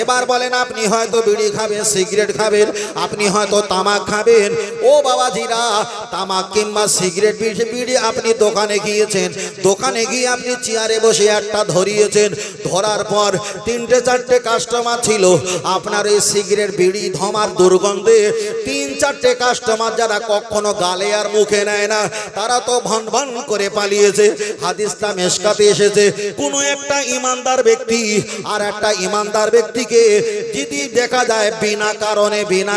এবার বলেন আপনি হয়তো বিড়ি খাবেন, সিগারেট খাবেন, আপনি হয়তো তামাক খাবেন। ও বাবাজিরা, তামাক কিংবা সিগারেট বিড়ি আপনি দোকানে গিয়েছেন, দোকানে গিয়ে আপনি চেয়ারে বসে একটা ধরিয়েছেন, ধরার পর 3-4টে কাস্টমার ছিল। আপনার এই সিগারেট বিড়ি ধমার দুর্গন্ধে 3-4টে কাস্টমার যারা কখনো গালে আর মুখে নেয় না, তারা তো ভন ভন করে পালিয়েছে। হাদিসটা মেশকাতে এসেছে, কোনো একটা ইমানদার ব্যক্তি আর একটা ইমানদার ব্যক্তিকে যদি দেখা যায় বিনা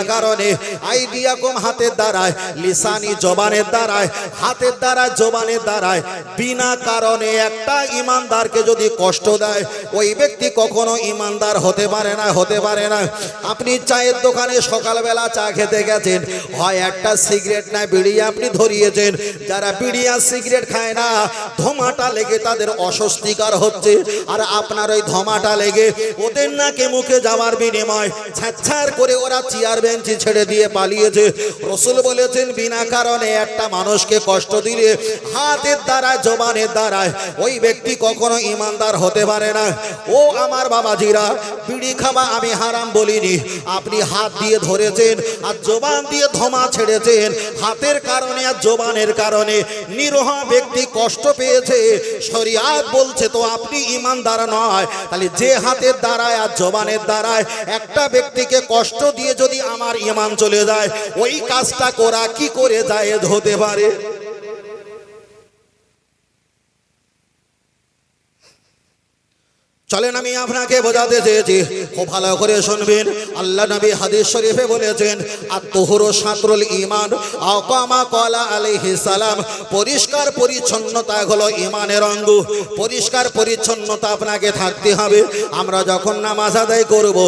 কারণে আইডিয়া কম হাতের দ্বারায়, লিসানি জবানের দ্বারায়, হাতের দ্বারা জবানের দ্বারায় বিনা কারণে একটা ইমানদারকে যদি কষ্ট দেয়, ওই ব্যক্তি কখনো ইমানদার হতে পারে না। আপনি চায়ের দোকানে সকালবেলা চা খেতে গেছেন, হয় একটা সিগারেট না বিড়ি আপনি ধরিয়েছেন। যারা বিড়ি আর সিগারেট খায় না, ধোঁয়াটা লেগে তাদের অস্বস্তিকর হচ্ছে, আর আপনার ওই ধোঁয়াটা লেগে ওদের নাকে মুখে যাওয়ার বিনিময় ছ্যাঁচ্ছার করে ওরা চেয়ার বেঞ্চি ছেড়ে দিয়ে পালিয়েছে। রাসূল বলেছেন বিনা কারণে একটা মানুষকে কষ্ট দিলে হাতের দ্বারা জবানের দ্বারায় ওই ব্যক্তি কখনো ইমানদার হতে পারে না। ও আমার বাবাজিরা, বিড়ি খাওয়া আমি হারাম বলিনি, আপনি হাত দিয়ে ধরেছেন আর জবান দিয়ে ধোঁয়া ছেড়েছেন, হাতের কারণে আর জবানের কারণে নিরহ ব্যক্তি কষ্ট পেয়েছে। শরীয়ত বলছে তো আপনি ইমানদার নয়। তাহলে যে হাতের দ্বারায় আর জবানের দ্বারায় একটা ব্যক্তিকে কষ্ট দিয়ে যদি আমার ঈমান চলে যায়, ওই কাজটা করা কি করে জায়েজ হতে পারে? চলেন আমি আপনাকে বোঝাতে চেয়েছি, খুব ভালো করে শুনবেন। আল্লাহ নবী হাদিস শরীফে বলেছেন, আত-তুহুরু শাতরুল ঈমান, আও কামা ক্বালা আলাইহিস সালাম, পরিষ্কার পরিচ্ছন্নতা হলো ঈমানের অঙ্গ। পরিষ্কার পরিচ্ছন্নতা আপনাকে থাকতে হবে। আমরা যখন নামাজ আদায় করব,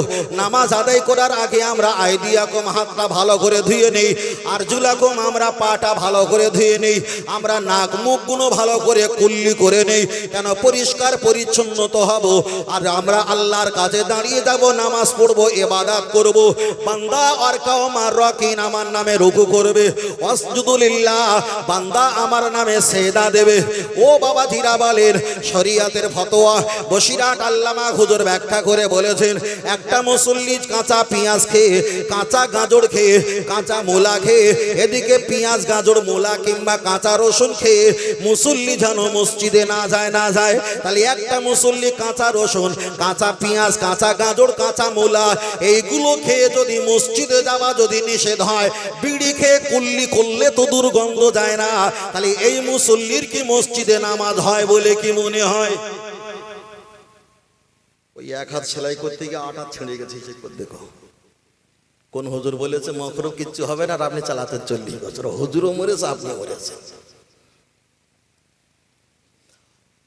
নামাজ আদায় করার আগে আমরা আইদিয়াকুম হাতটা ভালো করে ধুয়ে নেই, আরজুলাকুম আমরা পাটা ভালো করে ধুয়ে নেই, আমরা নাক মুখগুলো ভালো করে কুল্লি করে নেই। কেন? পরিষ্কার পরিচ্ছন্নতা হব, আর আমরা আল্লাহর কাছে দাঁড়িয়ে যাব, নামাজ পড়বো, ইবাদত করব। বান্দা আর কাওমা রাকিন আমার নামে রুকু করবে, ওয়াসজুদু লিল্লাহ, বান্দা আমার নামে সেজদা দেবে। ও বাবা জিরা বলেন, শরীয়তের ফতোয়া বসিরাট আল্লামা হুজুর ব্যাখ্যা করে বলেছেন, একটা মুসল্লি কাঁচা পেঁয়াজ খেয়ে, কাঁচা গাজর খেয়ে, কাঁচা মূলা খেয়ে, এদিকে পেঁয়াজ গাজর মূলা কিংবা কাঁচা রসুন খেয়ে মুসল্লি যেন মসজিদে না যায়। তাহলে একটা মুসল্লি কাঁচা রসুন, কাঁচা পেঁয়াজ, কাঁচা গাজর, কাঁচা মূলা এইগুলো খেয়ে যদি মসজিদে যাওয়া যদি নিষেধ হয়, বিড়ি খেয়ে কুল্লি করলে তো দুর্গন্ধ যায় না, তাহলে এই মুসল্লির কি মসজিদে নামাজ হয় বলে কি মনে হয়? ওই এক হাত সেলাই করতে গিয়ে 8 হাত ছেড়ে গেছে, দেখো কোন হুজুর বলেছে মকরুহ কিচ্ছু হবে না, আর আপনি চালাতেন 40 বছর। হুজুরও মরেছে, আপনি মরেছেন।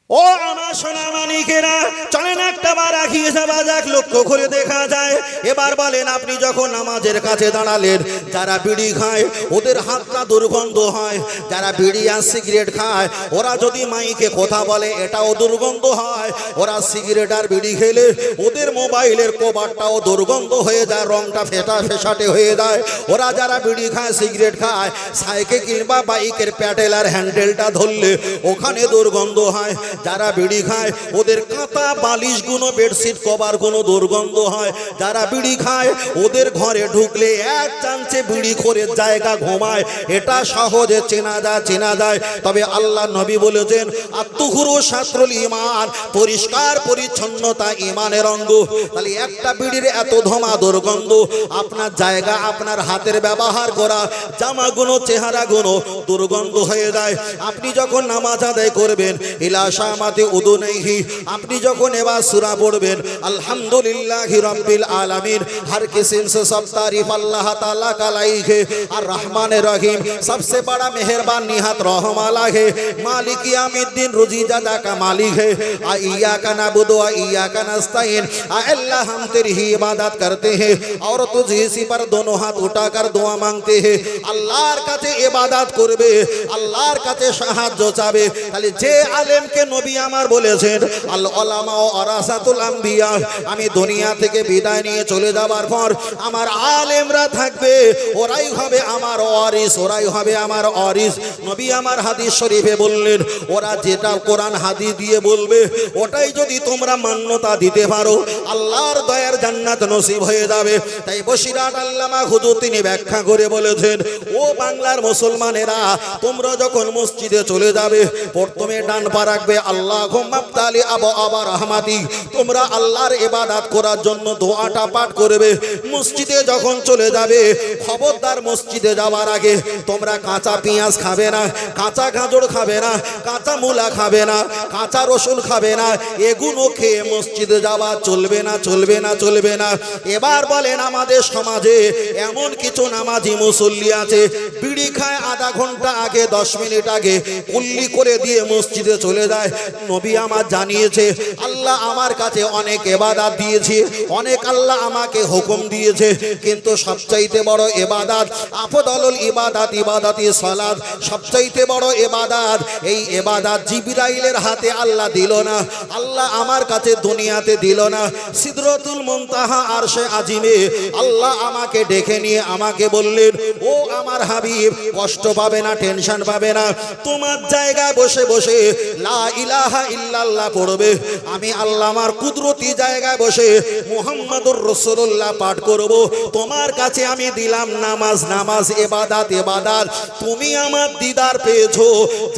ও আমার সোনা মানিকেরা, চলেন একটা বার আগিয়ে যাওয়া যাক, লক্ষ্য করে দেখা যায়। এবার বলেন, আপনি যখন নামাজের কাছে দাঁড়ালেন, যারা বিড়ি খায় ওদের হাতটা দুর্গন্ধ হয়, যারা বিড়ি আর সিগারেট খায় ওরা যদি মাইকে কথা বলে এটাও দুর্গন্ধ হয়, ওরা সিগারেট আর বিড়ি খেলে ওদের মোবাইলের কভারটাও দুর্গন্ধ হয়ে যায়, রংটা ফেসাটে হয়ে যায়। ওরা যারা বিড়ি খায় সিগারেট খায়, সাইকেল কিংবা বাইকের প্যাডেল আর হ্যান্ডেলটা ধরলে ওখানে দুর্গন্ধ হয়। যারা বিড়ি খায় ওদের কাঁথা বালিশ গুলো, বেডশিট কভার গুলো দুর্গন্ধ হয়। যারা বিড়ি খায় ওদের ঘরে ঢুকলে এক চান্সে বিড়ি করে জায়গা ঘুমায়, এটা সহজে চেনা যায়। তবে আল্লাহ নবী বলেছেন, আত-তুহুরু শাতরুল ঈমান, পরিষ্কার পরিচ্ছন্নতা ঈমানের অঙ্গ। তাহলে একটা বিড়ির এত ধোঁয়া দুর্গন্ধ, আপনার জায়গা, আপনার হাতের ব্যবহার করা জামাগুলো, চেহারাগুলো দুর্গন্ধ হয়ে যায়। আপনি যখন নামাজ আদায় করবেন, ইলা শামাতি উদুনাইহি, আপনি যখন এবার সূরা পড়বেন, আলহামদুলিল্লাহি রাব্বিল আলামিন, हर किस्म से सब तारीफ अल्लाह ताला का लायक है, और रहमान रहीम सबसे बड़ा मेहरबान निहात रहम वाला है, मालिक याउमिद्दीन रुजी जज़ा का मालिक है, इय्याका नअबुदु व इय्याका नस्तईन, अल्लाह हम तेरी ही इबादत करते हैं और तुझे इसी पर दोनों हाथ उठाकर दुआ मांगते हैं। আল্লাহর কাছে ইবাদত করবে, আল্লাহর কাছে সাহায্য চাবে। তাহলে যে আলেমকে নবী আমার বলেছেন আল উলামা ওয়ারাসাতুল আম্বিয়া, আমি দুনিয়া থেকে বিদায় নিয়ে চলে যাবার পর আমার আলেমরা থাকবে, ওরাই হবে আমার ওয়ারিস, ওরাই হবে আমার ওয়ারিস। নবী আমার হাদিস শরীফে বললেন ওরা যেটা কোরআন হাদিস দিয়ে বলবে ওটাই যদি তোমরা মান্যতা দিতে পারো আল্লাহর দয়ার জান্নাত নসিব হয়ে যাবে। তাই বসিরহাট আল্লামা হুজুর তিনি ব্যাখ্যা করে বলেছেন, ও বাংলার মুসলমানেরা, তোমরা যখন মসজিদে চলে যাবে প্রথমে ডান পা রাখবে আল্লাহুম্মা আফতালি আবওয়াবা রাহমাতি, তোমরা আল্লাহর ইবাদত করার জন্য দোয়াটা পাঠ করবে। মসজিদে যখন চলে যাবে খবরদার মসজিদে যাওয়ার আগে তোমরা কাঁচা পেঁয়াজ খাবে না, কাঁচা গাজর খাবে না, কাঁচা মূলা খাবে না, কাঁচা রসুন খাবে না, এগুলো খেয়ে মসজিদে যাওয়া চলবে না, চলবে না, চলবে না। এবার বলেন আমাদের সমাজে এমন কিছু নামাজি মুসল্লি আছে বিড়ি খায় আধা ঘন্টা আগে 10 মিনিট আগে কুল্লি করে দিয়ে মসজিদে চলে যায়। নবী আমার জানিয়েছে আল্লাহ আমার কাছে অনেক ইবাদত দিয়েছে, অনেক আল্লাহ আমাকে হুকুম দিয়েছে, কিন্তু সবচাইতে বড় ইবাদত আফদলুল ইবাদত ইবাদতি সালাত, সবচাইতে বড় ইবাদত এই ইবাদত জিবরাইলের হাতে আল্লাহ দিল না, আল্লাহ আমার কাছে দুনিয়াতে দিল না। সিদরাতুল মুনতাহা আরশে আজিমে আল্লাহ আমাকে ডেকে নিয়ে আমাকে বললেন, ও আমার হাবিব কষ্ট পাবে না, টেনশন পাবে না, তোমার জায়গায় বসে বসে লা ইলাহা ইল্লাল্লাহ পড়বে, আমি আল্লাহ আমার কুদরতি জায়গায় বসে মুহাম্মাদুর রাসূলুল্লাহ পাঠ করব। তোমার কাছে আমি দিলাম নামাজ, নামাজ ইবাদত, ইবাদত। তুমি আমার দিদার পেয়েছো,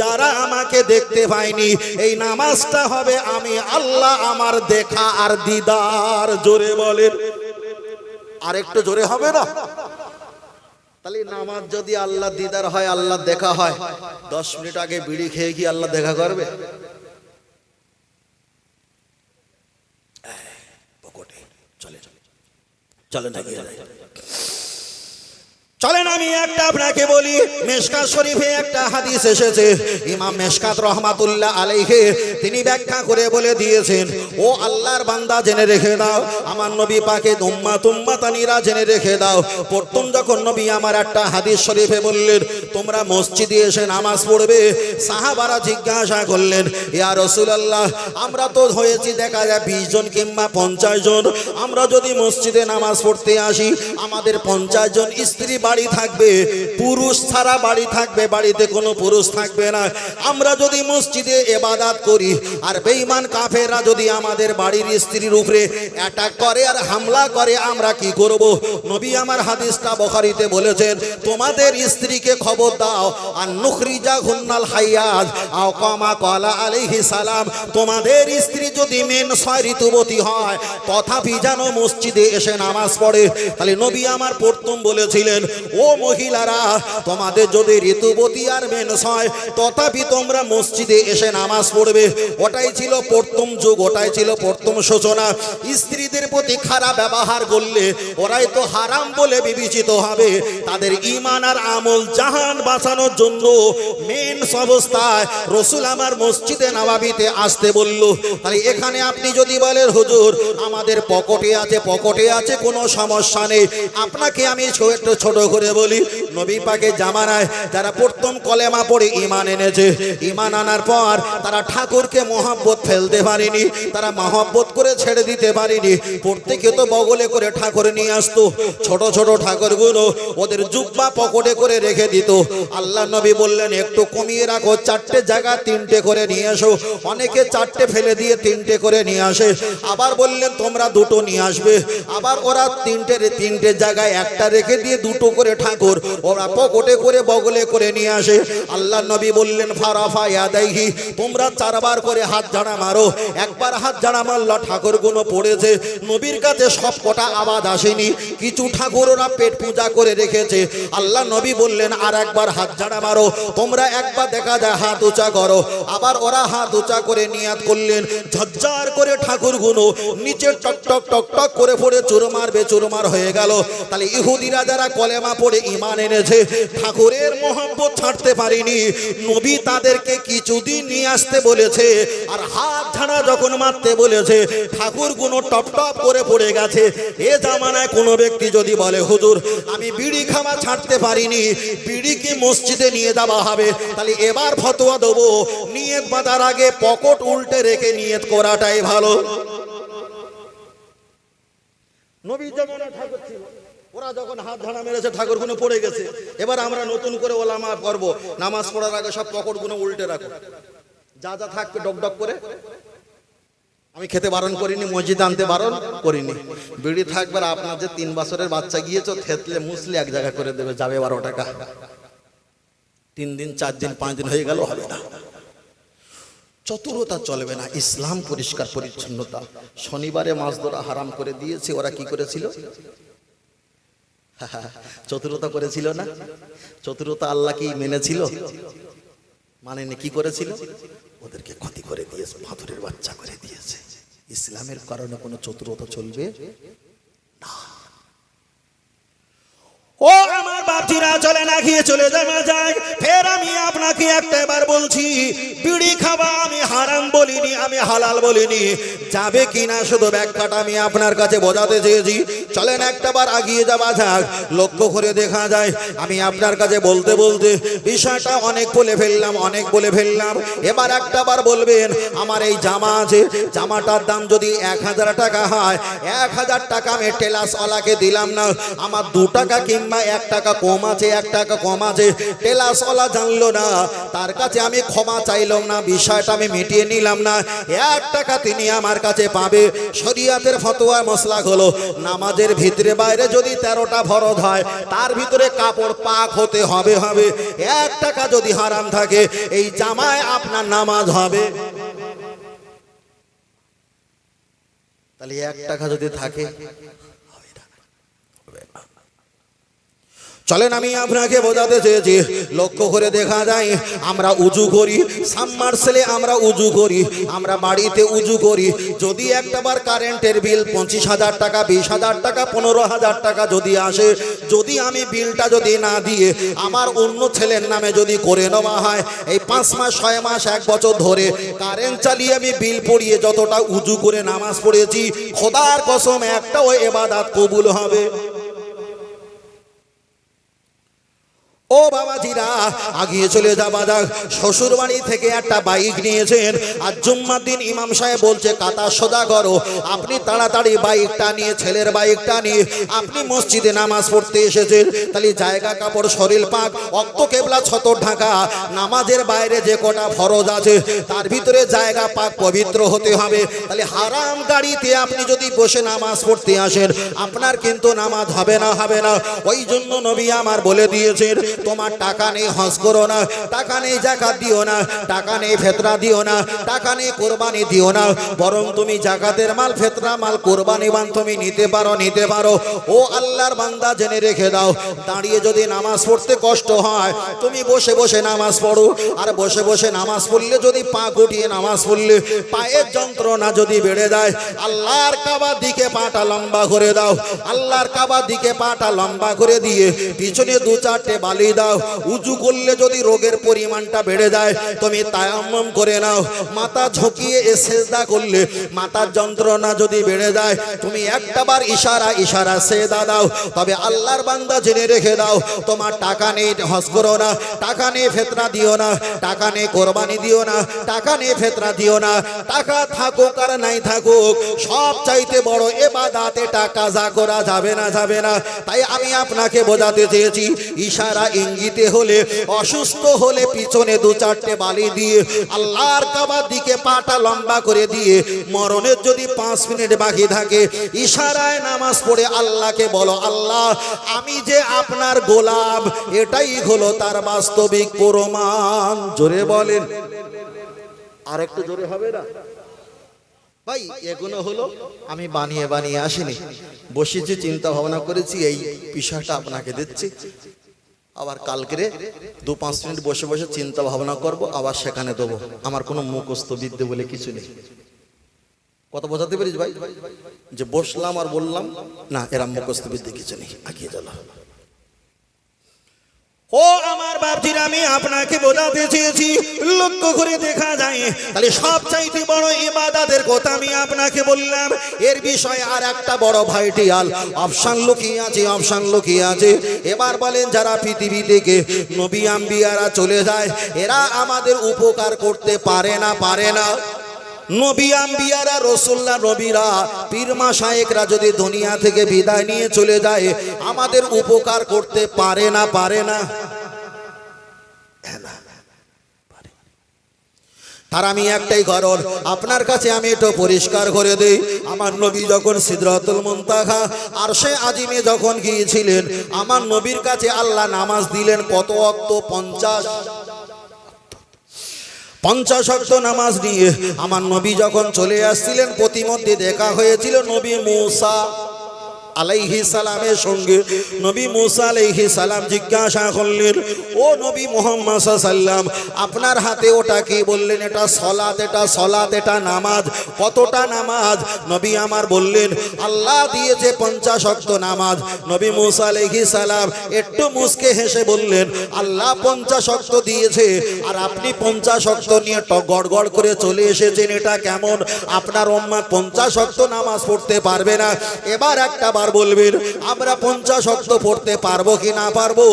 যারা আমাকে দেখতে পায়নি এই নামাজটা হবে আমি আল্লাহ আমার দেখা আর দিদার। জোরে বলেন, আরেকটু জোরে হবে না? তাহলে নামাজ যদি আল্লাহ দিদার হয়, আল্লাহ দেখা হয়, 10 মিনিট আগে বিড়ি খেয়ে কি আল্লাহ দেখা করবে? চলে চলে চলে না গিয়ে চলেন আমি একটা আপনাকে বলি, মেশকাত শরীফে একটা হাদিস এসেছে, ইমাম মেশকাত রহমাতুল্লাহ আলাইহি তিনি ব্যাখ্যা করে বলে দিয়েছেন, ও আল্লাহর বান্দা জেনে রেখে দাও, আমার নবী পাকের উম্মাত উম্মাতানিরা জেনে রেখে দাও। প্রথম যখন নবী আমার একটা হাদিস শরীফে বললেন তোমরা মসজিদে এসে নামাজ পড়বে, সাহাবারা জিজ্ঞাসা করলেন, ইয়া রাসূলুল্লাহ আমরা তো হয়েছি দেখা যায় 20 জন কিংবা 50 জন, আমরা যদি মসজিদে নামাজ পড়তে আসি আমাদের 50 জন স্ত্রী বাড়ি থাকবে, পুরুষ ছাড়া বাড়ি থাকবে, বাড়িতে কোনো পুরুষ থাকবে না। আমরা যদি মসজিদে ইবাদত করি আর বেঈমান কাফেররা যদি আমাদের বাড়ির স্ত্রীর উপরে অ্যাটাক করে আর হামলা করে আমরা কি করব? নবী আমার হাদিসটা বুখারীতে বলেছেন, তোমাদের স্ত্রীকে খবর দাও আর নুখরিজা হুন্নাল হাইয়াজ আও কামা ক্বালা আলাইহিস সালাম, তোমাদের স্ত্রী যদি মেন 6 ঋতুবতী হয় তথাপি যেন মসজিদে এসে নামাজ পড়ে। তাহলে নবী আমার প্রথম বলেছিলেন, ও মহিলারা তোমাদের যদি ঋতুবতী আর মেন্স হয় তথাপি তোমরা মসজিদে এসে নামাজ পড়বে। ওটাই ছিল প্রথম যুগ, ওটাই ছিল প্রথম সূচনা। স্ত্রীদের প্রতি খারাপ ব্যবহার করলে ওরাই তো হারাম বলে বিবেচিত হবে। তাদের ঈমান আর আমল জাহান বাঁচানোর জন্য মেন্স অবস্থায় রাসূল আমার মসজিদে নববীতে আসতে বলল। তাই এখানে আপনি যদি বলেন হুজুর আমাদের পকেটে আছে, পকেটে আছে, কোনো সমস্যা নেই, আপনাকে আমি একটু ছোট করে বলি, নবী পাকের জামানায় যারা প্রথম কলেমা পড়ে ঈমান এনেছে, ঈমান আনার পর তারা ঠাকুরকে মহব্বত ফেলতে পারেনি, তারা মহব্বত করে ছেড়ে দিতে পারেনি। প্রত্যেকে তো বগলে করে ঠাকুর নিয়ে আসতো, ছোট ছোট ঠাকুরগুলো ওদের জুব্বা পকেটে করে রেখে দিত। আল্লাহ নবী বললেন একটু কমিয়ে রাখো, 4টে জায়গা 3টে করে নিয়ে আসো। অনেকে 4টে ফেলে দিয়ে 3টে করে নিয়ে আসে। আবার বললেন তোমরা 2টো নিয়ে আসবে। আবার ওরা 3টে জায়গায় 1টা রেখে দিয়ে 2টো করে ঠাকুর ওরা পকেটে করে বগলে করে নিয়ে আসে। আল্লাহ নবী বললেন ফারাফা ইয়াদাইহি, তোমরা 4 বার করে হাত ঝাড়া মারো। একবার হাত ঝাড়া মারলা ঠাকুরগুলো পড়েছে, নবীর কাছে সব কটা আওয়াজ আসেনি, কিছু ঠাকুর ওরা পেট পূজা করে রেখেছে। আল্লাহ নবী বললেন আর একবার হাত ঝাড়া মারো। তোমরা একবার দেখা যায় হাত উঁচা করো। আবার ওরা হাত উঁচা করে নিয়াত করলেন, ঝরঝর করে ঠাকুরগুলো নিচে টক টক টক টক করে পড়ে চুরমার বেচুরমার হয়ে গেল। তাহলে ইহুদিরা যারা কলেমা কালেমা পড়ে ঈমান এনেছে, ঠাকুরের মহব্বত ছাড়তে পারেনি, নবী তাদেরকে কিছুদিন নিয়ে আসতে বলেছে, আর হাত ঝাড়া যখন মারতে বলেছে ঠাকুর গুলো টপ টপ করে পড়ে গেছে। এ জামানায় কোনো ব্যক্তি যদি বলে হুজুর আমি বিড়ি খাওয়া ছাড়তে পারিনি, বিড়িকে মসজিদে নিয়ে যাওয়া হবে, তাহলে এবার ফতোয়া দেবো নিয়ত বাঁধার আগে পকেট উল্টে রেখে নিয়ত করাটাই ভালো। নবী জামানায় ঠাকুর ছিল, ওরা যখন হাত ঝাড়া মেরেছে ঠাকুর গুলো পড়ে গেছে, এবার আমরা নতুন করে ওলামা করব, নামাজ পড়ার আগে সব পকেট গুলো উল্টে রাখো, যা যা থাকবে ডক ডক করে। আমি খেতে বারণ করিনি, মসজিদে আনতে বারণ করিনি, বিড়ি থাকবে। আপনার যে 3 বছরের বাচ্চা গিয়েছো থেতলে মুসলে এক জায়গা করে দেবে, যাবে 12 টাকা। 3 দিন 4 দিন 5 দিন হয়ে গেল হবে না। চতুরতা চলবে না, ইসলাম পরিষ্কার পরিচ্ছন্নতা। শনিবারে মাছ ধরা হারাম করে দিয়েছে, ওরা কি করেছিল? চতুরতা করেছিল না? চতুরতা আল্লাহ কি মেনেছিল? মানেনি, কি করেছিল? ওদেরকে ক্ষতি করে দিয়েছে, মাথুরের বাচ্চা করে দিয়েছে। ইসলামের কারণে কোনো চতুরতা চলবে না। ও আমার বাপজিরা, চলে না খেয়ে চলে যাওয়া যায়। ফের আমি আপনাকে একটাবার বলছি, বিড়ি খাওয়া আমি হারাম বলিনি, আমি হালাল বলিনি। যাবে কিনা শুধু ব্যাখ্যাটা আমি আপনার কাছে বোঝাতে চেয়েছি। চলেন একটাবার আগিয়ে যাওয়া যাক। লক্ষ্য করে দেখা যায় আমি আপনার কাছে বলতে বলতে বিষয়টা অনেক বলে ফেললাম। এবার একটাবার বলবেন আমার এই জামা আছে, জামাটার দাম যদি 1000 টাকা হয়, 1000 টাকা আমি টেলাসওয়ালাকে দিলাম না, আমার 2 টাকা কিংবা 1 টাকা কম আছে, 1 টাকা কম আছে, টেলাসওয়ালা জানলো না, তার কাছে আমি ক্ষমা চাইলাম না, বিষয়টা আমি মিটিয়ে নিলাম না, 1 টাকা তিনি আমার কাছে পাবে। শরীয়তের ফতোয়া মসলা হলো নামাজের ভিতরে বাইরে যদি 13টা ফরজ হয়, তার ভিতরে কাপড় পাক হতে হবে। 1 টাকা যদি হারাম থাকে, এই জামায় আপনার নামাজ হবে। তাহলে 1 টাকা যদি থাকে, চলেন আমি আপনাকে বোঝাতে চেয়েছি। লক্ষ্য করে দেখা যায় আমরা উজু করি, সাবমার্সেলে আমরা উজু করি, আমরা বাড়িতে উজু করি। যদি একটাবার কারেন্টের বিল 25,000 টাকা, 20,000 টাকা, 15,000 টাকা যদি আসে, যদি আমি বিলটা যদি না দিয়ে আমার অন্য ছেলের নামে যদি করে নেওয়া হয়, এই 5 মাস 6 মাস 1 বছর ধরে কারেন্ট চালিয়ে আমি বিল পড়িয়ে যতটা উজু করে নামাজ পড়েছি, খোদার কসম একটাও ইবাদত কবুল হবে। ও বাবাজিরা, আগিয়ে চলে যাবা যাক। শ্বশুর বাড়ি থেকে একটা বাইক নিয়েছেন, আর জুম্মার দিন ইমাম সাহেব বলছে কাতা সোজা করো। আপনি তাড়াতাড়ি বাইকটা নিয়ে, ছেলের বাইকটা নিয়ে আপনি মসজিদে নামাজ পড়তে এসেছেন। তাহলে জায়গা কাপড় শরীর পাক, অক্ত কেবলা ছতর ঢাকা, নামাজের বাইরে যে কটা ফরজ আছে তার ভিতরে জায়গা পাক পবিত্র হতে হবে। তাহলে হারাম গাড়িতে আপনি যদি বসে নামাজ পড়তে আসেন, আপনার কিন্তু নামাজ হবে না। ওই জন্য নবী আমার বলে দিয়েছেন, তোমার টাকা নেই হজ করো না, টাকা নেই যাকাত দিও না, টাকা নেই ফিতরা দিও না, টাকা নেই কুরবানি দিও না, বরং তুমি যাকাতের মাল, ফিতরা মাল, কুরবানি মাল তুমি নিতে পারো। ও আল্লাহর বান্দা, জেনে রেখে দাও, দাঁড়িয়ে যদি নামাজ পড়তে কষ্ট হয়, তুমি বসে বসে নামাজ পড়ো। আর বসে বসে নামাজ পড়লে, যদি পা গুটিয়ে নামাজ পড়লে পায়ের যন্ত্রণা যদি বেড়ে যায়, আল্লাহর কাবার দিকে পাটা লম্বা করে দাও। আল্লাহর কাবার দিকে পাটা লম্বা করে দিয়ে পিছনে 2-4টে বালি দাও। উজু করলে যদি রোগের পরিমাণটা বেড়ে যায়, তুমি তায়াম্মুম করে নাও। মাথা ঝুঁকিয়ে সিজদা করলে মাথার যন্ত্রণা যদি বেড়ে যায়, তুমি একটাবার ইশারা সেজদা দাও। তবে আল্লাহর বান্দা, জেনে রেখে দাও, তোমার টাকা নেই হজ করো না, টাকা নেই ফিতরা দিও না, টাকা নেই কুরবানি দিও না, টাকা নেই ফিতরা দিও না। টাকা থাকুক আর নাই থাকুক, সব চাইতে বড় ইবাদতে টাকা যা করা যাবে না। তাই আমি আপনাকে বোঝাতে চেয়েছি, ইশারা ইঙ্গিতে হলে, অসুস্থ হলে পিছনে 2-4টে বালি দিয়ে আল্লাহর কাবার দিকে পাটা লম্বা করে দিয়ে, মরণের যদি 5 মিনিট বাকি থাকে, ইশারায় নামাজ পড়ে আল্লাহকে বলো, আল্লাহ আমি যে আপনার গোলাম, এটাই হলো তার বাস্তবিক প্রমাণ। জোরে বলেন, আর একটু জোরে হবে না ভাই? এগুলো হলো আমি বানিয়ে আসিনি, বসেছি, চিন্তা ভাবনা করেছি, এই বিষয়টা আপনাকে দিচ্ছি। আবার কালকে 2-5 মিনিট বসে বসে চিন্তা ভাবনা করব, আবার সেখানে দেবো। আমার কোনো মুখস্থ বিদ্যে বলে কিছু নেই। কথা বোঝাতে পারিস ভাই? যে বসলাম আর বললাম না, এরা মুখস্থ বিদ্যে কিছু নেই। আগিয়ে চলো। ও আমার বাপজিরা, আমি আপনাকে বোঝাতে চেয়েছি, লক্ষ্য করে দেখা যায় তাহলে সবচাইতে বড় ইবাদতের কথা আমি আপনাকে বললাম। এর বিষয়ে আর একটা বড় ভাইটিয়াল অপশন লুকিয়ে আছে, অপশন লুকিয়ে আছে। এবার বলেন, যারা পৃথিবী থেকে নবী আম্বিয়ারা চলে যায়, এরা আমাদের উপকার করতে পারে না, পারে না? নবী আম্বিয়ারা, রসুল্লাহ নবীরা, পীর মাশায়েখরা যদি দুনিয়া থেকে বিদায় নিয়ে চলে যায়, আমাদের উপকার করতে পারে না, পারে না? আর আমি একটাই কারণ আপনার কাছে আমি একটু পরিষ্কার করে দেই। আমার নবী যখন সিদরাতুল মুনতাহা আরশে আজিমে যখন গিয়েছিলেন, আমার নবীর কাছে আল্লাহ নামাজ দিলেন কত ওয়াক্ত? 50 ওয়াক্ত নামাজ নিয়ে আমার নবী যখন চলে আসছিলেন, প্রতিমধ্যে দেখা হয়েছিল নবী মুসা আলাইহিস সালামের সঙ্গে। নবী মুসা আলাইহিস সালাম জিজ্ঞাসা করলেন, ও নবী মুহাম্মদ সাল্লাল্লাহু আলাইহি ওয়াসাল্লাম, আপনার হাতে ওটা কি? বললেন, এটা সলাত, এটা সলাত, এটা নামাজ। কতটা নামাজ? নবী আমার বললেন, আল্লাহ দিয়েছে 50 ওয়াক্ত নামাজ। নবী মুসা আলাইহিস সালাম একটু মুস্কে হেসে বললেন, আল্লাহ 50 ওয়াক্ত দিয়েছে আর আপনি 50 ওয়াক্ত নিয়ে গড়গড় করে চলে এসেছেন, এটা কেমন? আপনার উম্মত 50 ওয়াক্ত নামাজ পড়তে পারবে না। এবার একটা বলবেন, আমরা 50 ওয়াক্ত পড়তে পারবো কি না পারবো?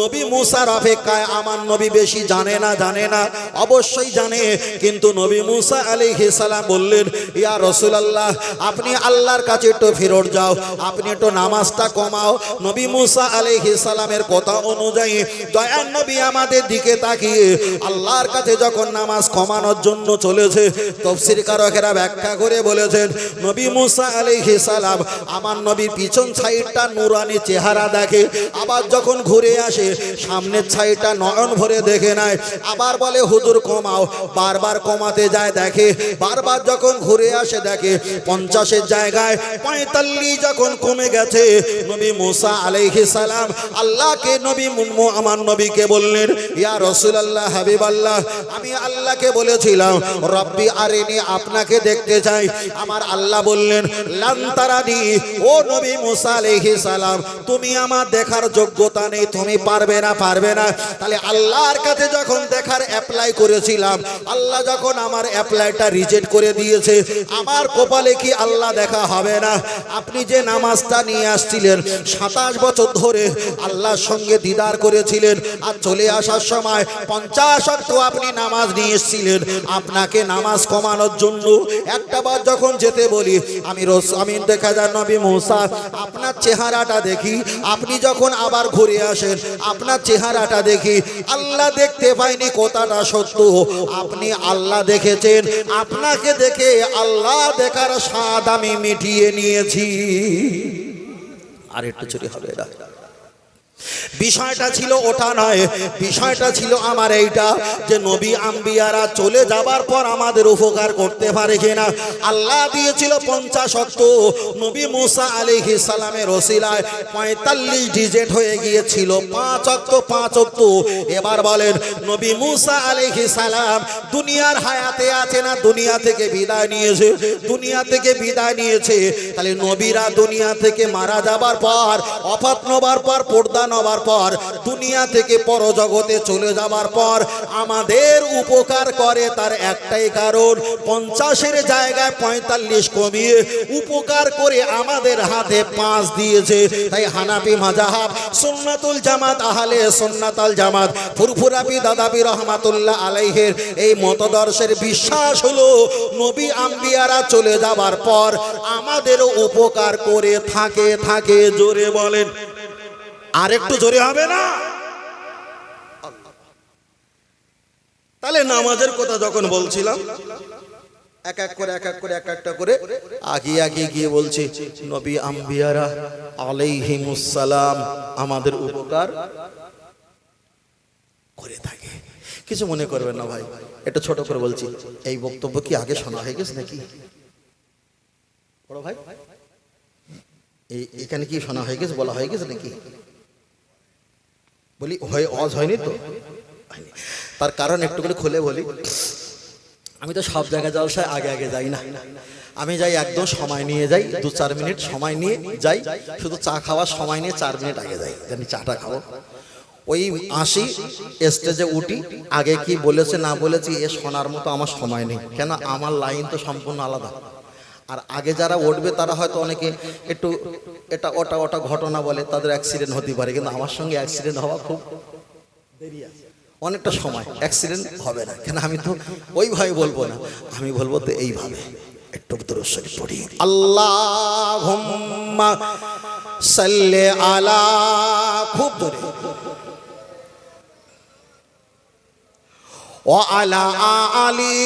নবী মুসার অপেক্ষায় আমার নবী বেশি জানে না, জানে না? অবশ্যই জানে। কিন্তু নবী মুসা আলাইহিস সালাম বললেন, ইয়া রাসূলুল্লাহ, আপনি আল্লাহর কাছে একটু ফেরত যাও, আপনি একটু নামাজটা কমাও। নবী মুসা আলাইহিস সালামের কথা অনুযায়ী দয়ার নবী আমাদের দিকে তাকিয়ে আল্লাহর কাছে যখন নামাজ কমানোর জন্য চলেছে, তাফসীর কারকেরা ব্যাখ্যা করে বলেছেন, নবী মুসা আলাইহিস সালাম আমার নবীর পিছন সাইডটা নুরানি চেহারা দেখে, আবার যখন ঘুরে আসে সামনের সাইডটা নয়ন ভরে দেখে নেয়, আবার বলে হুজুর কমাও, বারবার কমাতে যায়, দেখে বারবার যখন ঘুরে আসে দেখে 50-এর জায়গায় 45 যখন কমে গেছে, নবী মুসা আলাইহিস সালাম আল্লাহকে আমার নবীকে বললেন, ইয়া রাসূলুল্লাহ, হাবিবাল্লাহ, আমি আল্লাহকে বলেছিলাম, রব্বি আরিনি, আপনাকে দেখতে চাই। আমার আল্লাহ বললেন, লান তারানি, ও নবী মুসা আলাইহিস সালাম, তুমি আমার দেখার যোগ্যতা নেই, তুমি পারবে না, পারবে না। তাহলে আল্লাহর কাছে যখন দেখার অ্যাপ্লাই করেছিলাম, আল্লাহ যখন আমার অ্যাপ্লাইটা রিজেক্ট করে দিয়েছে, আমার কপালে কি আল্লাহ দেখা হবে না? আপনি যে নামাজটা নিয়ে আসছিলেন 27 বছর ধরে আল্লাহর সঙ্গে দিদার করেছিলেন, আর চলে আসার সময় 50 ওয়াক্ত আপনি নামাজ নিয়ে এসেছিলেন। আপনাকে নামাজ কমানোর জন্য একটা বার যখন যেতে বলি, আমি দেখা যায় নবী মুসা, আপনার চেহারাটা দেখি, আপনি যখন আবার ঘুরে আসেন আপনার চেহারাটা দেখি, আল্লাহ দেখতে পাইনি, কথাটা সত্য। আপনি আল্লাহ দেখেছেন, আপনাকে দেখে আল্লাহ দেখার স্বাদ আমি মিটিয়ে নিয়েছি। আর একটু চুরি হবে না। বিষয়টা ছিল ওটা নয়, বিষয়টা ছিল আমার এইটা যে নবী আম্বিয়ারা চলে যাবার পর আমাদের উপকার করতে পারে কিনা। আল্লাহ দিয়েছিল 50 ওয়াক্ত, নবী মুসা আলাইহিস সালামের ওসিলায় 45 ডিজিট হয়ে গিয়েছিল 5 ওয়াক্ত, 5 ওয়াক্ত। এবার বলেন, নবী মুসা আলাইহিস সালাম দুনিয়ার হায়াতে আছে না দুনিয়া থেকে বিদায় নিয়েছে? দুনিয়া থেকে বিদায় নিয়েছে। তাহলে নবীরা দুনিয়া থেকে মারা যাবার পর, ওফাত নেবার পর, পর্দা নেবার পর, দুনিয়া থেকে পরজগতে চলে যাবার পর আমাদের উপকার করে, তার একটাই কারণ, 50-এর জায়গায় 45 কমিয়ে উপকার করে আমাদের হাতে 5 দিয়েছে। তাই হানাফি মাযহাব, সুন্নাতুল জামাত, আহলে সুন্নাতুল জামাত, ফুরফুরাবি দাদাবি রহমাতুল্লাহ আলাইহির এই মতদর্শের বিশ্বাস হলো, নবী আম্বিয়ারা চলে যাবার পর আমাদের উপকার করে থাকে। জোরে বলেন, আর একটু জোরে হবে না? তাহলে নামাজের কথা যখন বলছিলাম, এক একটা করে আগে গিয়ে বলছি, নবী আম্বিয়ারা আলাইহিমুস সালাম আমাদের উপকার করে থাকে। কিছু মনে করবেন না ভাই, এটা ছোট করে বলছি। এই বক্তব্য কি আগে শোনা হয়ে গেছে নাকি বড় ভাই? এখানে কি শোনা হয়ে গেছে, বলা হয়ে গেছে নাকি? বলি হয়নি তো? তার কারণ একটু করে খুলে বলি। আমি তো সব জায়গায় জলসায় আগে যাই না, আমি যাই একদম সময় নিয়ে যাই, 2-4 মিনিট সময় নিয়ে যাই, শুধু চা খাওয়ার সময় নিয়ে 4 মিনিট আগে যাই, জানি চাটা খাবো। ওই আসি স্টেজে উঠি, আগে কি বলেছে না বলেছি এ শোনার মতো আমার সময় নেই, কেন আমার লাইন তো সম্পূর্ণ আলাদা। আর আগে যারা উঠবে তারা হয়তো অনেকে একটু এটা ওটা ওটা ঘটনা বলে, তাদের অ্যাক্সিডেন্ট হতে পারে, কিন্তু আমার সঙ্গে অ্যাক্সিডেন্ট হওয়া খুব দেরি আছে, অনেকটা সময় অ্যাক্সিডেন্ট হবে না, কেন আমি তো ওইভাবে বলবো না, আমি বলবো তো এইভাবে। একটু দরুদ শরীফ পড়ি, আল্লাহুম্মা সাল্লি আলা, খুব জোরে, ওয়া আলা আলি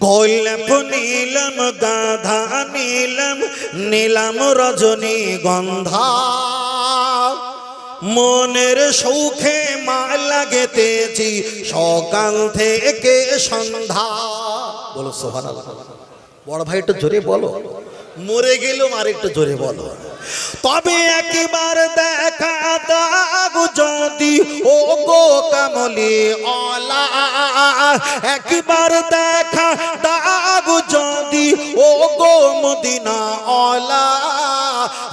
গোলাপ নীলম গাধা নীলম নীলম রজনী গন্ধা, মনের সৌখে মালা গেতেছি সকাল থেকে সন্ধ্যা। বলো সুবহানাল্লাহ। বড় ভাই একটু জোরে বলো, মরে গেলাম আর একটু জোরে বলো। তবে একবার দেখা দাগ যদি ও গো কামলি ওয়ালা, একবার দেখা দাগ যদি ও গো মদিনা ওয়ালা,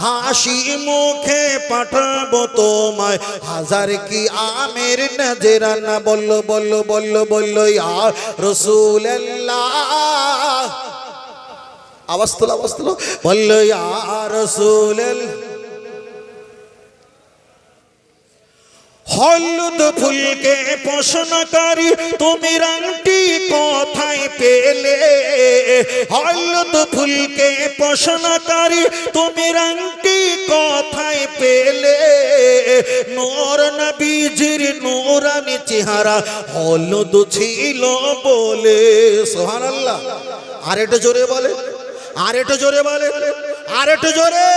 হাসি মুখে পাঠাবো তোমায় হাজার কি আমের নজরানা। বললো বললো বললো বললো ইয়া রাসূলুল্লাহ, আওয়াজ তোলো আওয়াজ তোলো, বললো ইয়া রাসূলুল্লাহ। হলুদ ফুলকে প্রশ্নকারী তুমি রংটি কোথায় পেলে, হলুদ ফুলকে প্রশ্নকারী তুমি রংটি কোথায় পেলে, নূর নবীজির নূরানি চেহারা হলুদ ছিল বলে। সুবহানাল্লাহ। আর একটু জোরে বলে, আর একটু জোরে বলে, আর একটু জোরে।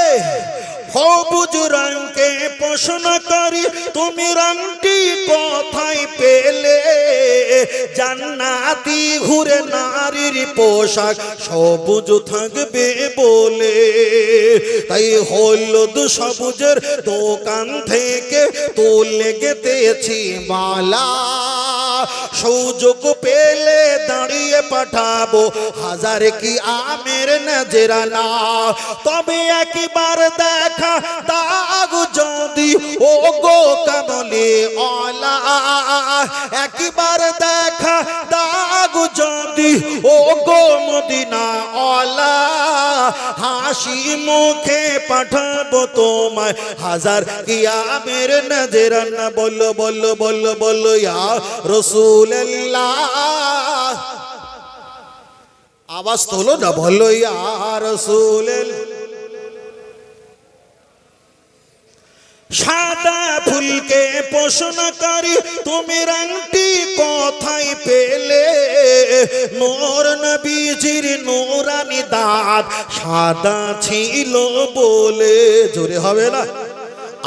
সবুজ রঙকে প্রশ্ন করি তুমি রংটি কোথায় পেলে, জান্নাতি ঘুরে নারীর পোশাক সবুজ থাকবে বলে। তাই হলুদ সবুজের দোকান থেকে তুলে গেতেছি মালা, সুযোগ পেলে দাঁড়িয়ে পাঠাবো হাজার কি আমের নজরানা। তবে একবার দেখা দাগ যদি ও গো কামলি ওয়ালা, একবার দেখা দাগ যদি ও গো মদিনা ওয়ালা, হাসি মুখে পাঠাবো তোমায় হাজার কি আমের নজরানা। বললো বললো বললো বললো ইয়া রাসূলুল্লাহ, আওয়াজ তোলো না, বললো ইয়া রাসূলুল্লাহ। সাদা ফুলকে প্রশ্ন করি তুমি রংটি কোথায় পেলে, নূর নবীজির নূরানি দাঁত সাদা ছিল বলে। জোরে হবে না,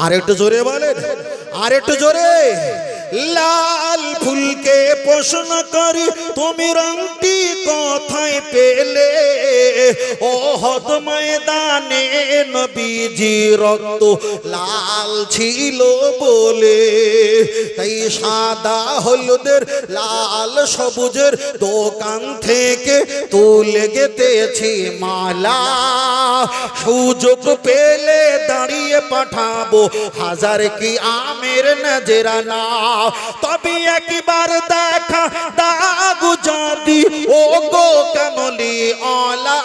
আর একটু জোরে বলেন, আর একটু জোরে। লাল ফুলকে প্রশ্ন করি তুমি রংটি কোথায় পেলে, ওহদ ময়দানে নবীজি রক্ত লাল ছিল বলে। তাই সাদা হলুদের লাল সবুজের দোকান থেকে তুলে গেতেছি মালা, সুযোগ পেলে দাঁড়িয়ে পাঠাবো হাজার কি আমের নজরানা। তবে একবার দেখা দাগ যদি ও গো কামলি ওয়ালা,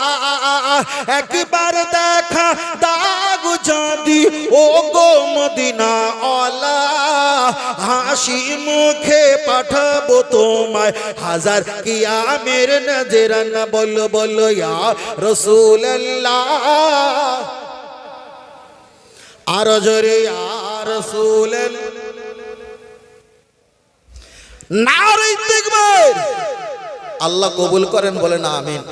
একবার দেখা দাগ যদি ও গো মদিনা ওয়ালা, হাসি মুখে পাঠাবো তোমায় হাজার কি আমের নজরানা। বলো বলো ইয়া রাসূলুল্লাহ, আর জোরে ইয়া রাসূলুল্লাহ। নারে তাকবীর। আল্লাহ কবুল করেন, বলেন আমিন।